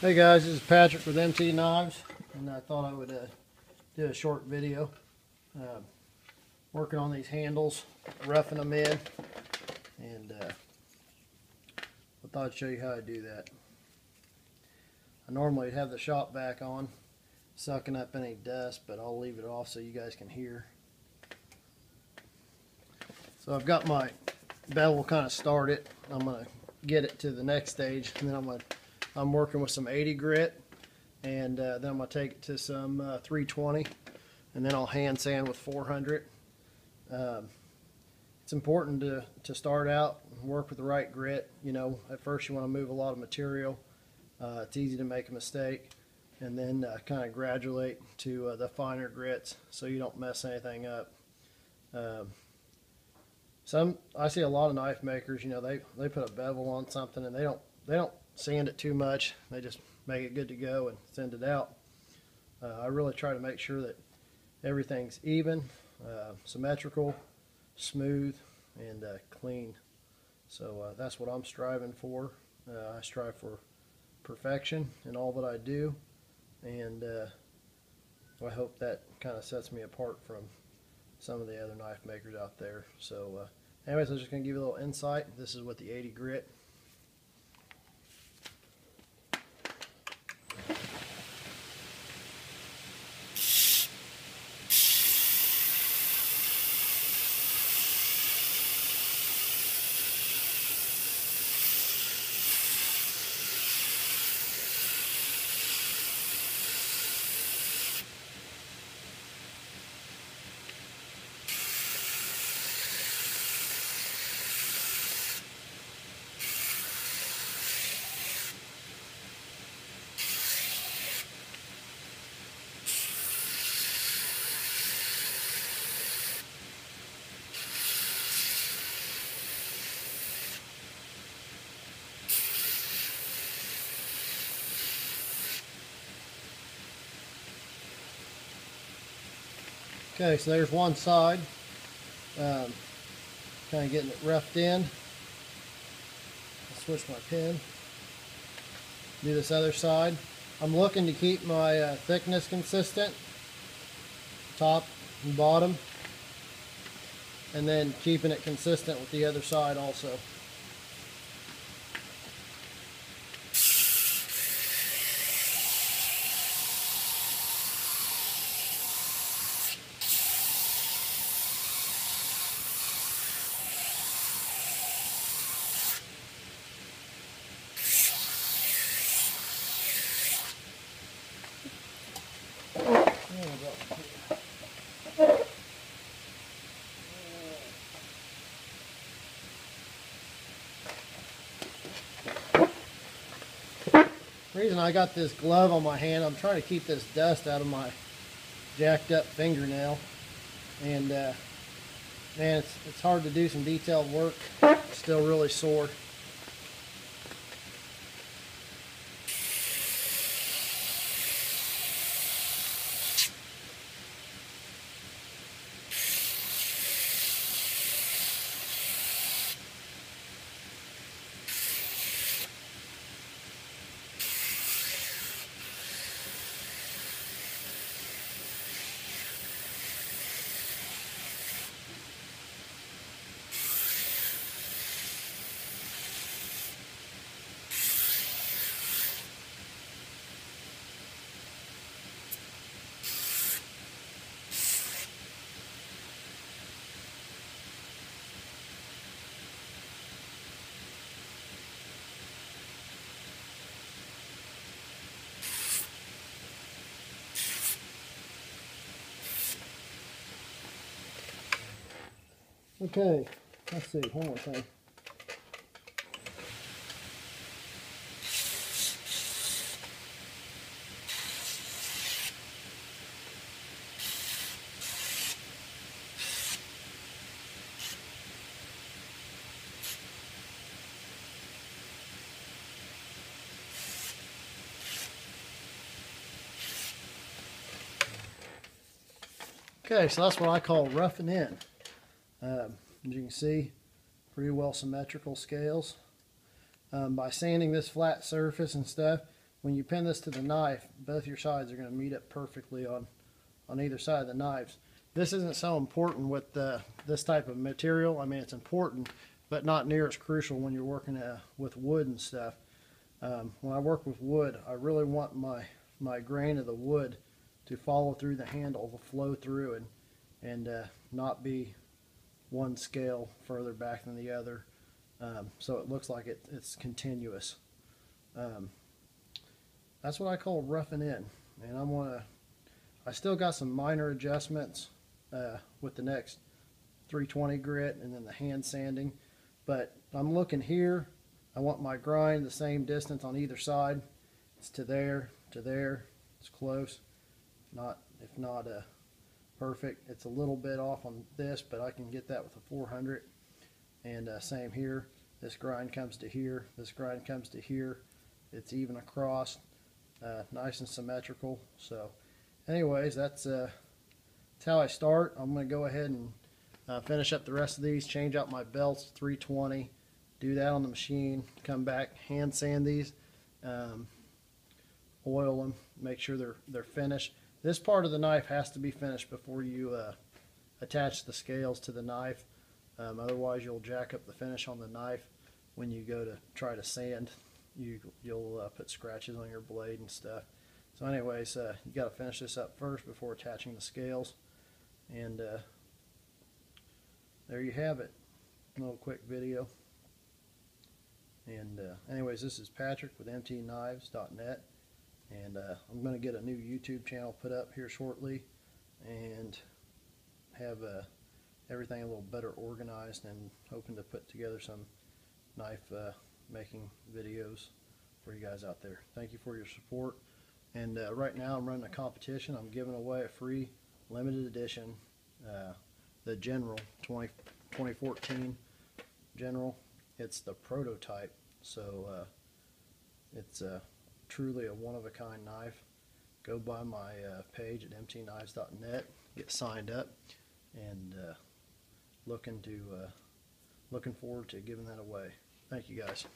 Hey guys, this is Patrick with MT Knives, and I thought I would do a short video working on these handles, roughing them in, and I thought I'd show you how I do that. I normally have the shop vac on, sucking up any dust, but I'll leave it off so you guys can hear. So I've got my bevel kind of started. I'm going to get it to the next stage, and then I'm working with some 80 grit, and then I'm going to take it to some 320, and then I'll hand sand with 400. It's important to start out and work with the right grit. You know, at first you want to move a lot of material. It's easy to make a mistake, and then kind of graduate to the finer grits so you don't mess anything up. I see a lot of knife makers, you know, they put a bevel on something and they don't sand it too much. They just make it good to go and send it out. I really try to make sure that everything's even, symmetrical, smooth, and clean. So that's what I'm striving for. I strive for perfection in all that I do, and I hope that kind of sets me apart from some of the other knife makers out there. So anyways, I'm just going to give you a little insight. This is with the 80 grit. Okay, so there's one side, kind of getting it roughed in. I'll switch my pin. Do this other side. I'm looking to keep my thickness consistent, top and bottom, and then keeping it consistent with the other side also. The reason I got this glove on my hand, I'm trying to keep this dust out of my jacked up fingernail, and man, it's hard to do some detailed work. It's still really sore. Okay, let's see, one more thing. Okay, so that's what I call roughing in. As you can see, pretty well symmetrical scales. By sanding this flat surface and stuff, when you pin this to the knife, both your sides are going to meet up perfectly on either side of the knives. This isn't so important with this type of material. I mean, it's important, but not near as crucial when you're working with wood and stuff. When I work with wood, I really want my grain of the wood to follow through the handle, to flow through and not be one scale further back than the other, so it looks like it's continuous. That's what I call roughing in, and I still got some minor adjustments with the next 320 grit and then the hand sanding, but I'm looking here. I want my grind the same distance on either side. It's to there, it's close, if not perfect. It's a little bit off on this, but I can get that with a 400. And same here, this grind comes to here, this grind comes to here. It's even across, nice and symmetrical. So anyways, that's how I start. I'm going to go ahead and finish up the rest of these, change out my belts, 320, do that on the machine, come back, hand sand these, oil them, make sure they're finished. This part of the knife has to be finished before you attach the scales to the knife. Otherwise, you'll jack up the finish on the knife when you go to try to sand. You'll put scratches on your blade and stuff. So anyways, you got to finish this up first before attaching the scales. And there you have it. A little quick video. And anyways, this is Patrick with mtknives.net. And I'm going to get a new YouTube channel put up here shortly and have everything a little better organized, and hoping to put together some knife making videos for you guys out there. Thank you for your support. And right now I'm running a competition. I'm giving away a free limited edition, the General 2014 General. It's the prototype, so it's truly a one-of-a-kind knife. Go by my page at mtknives.net, get signed up, and looking forward to giving that away. Thank you guys.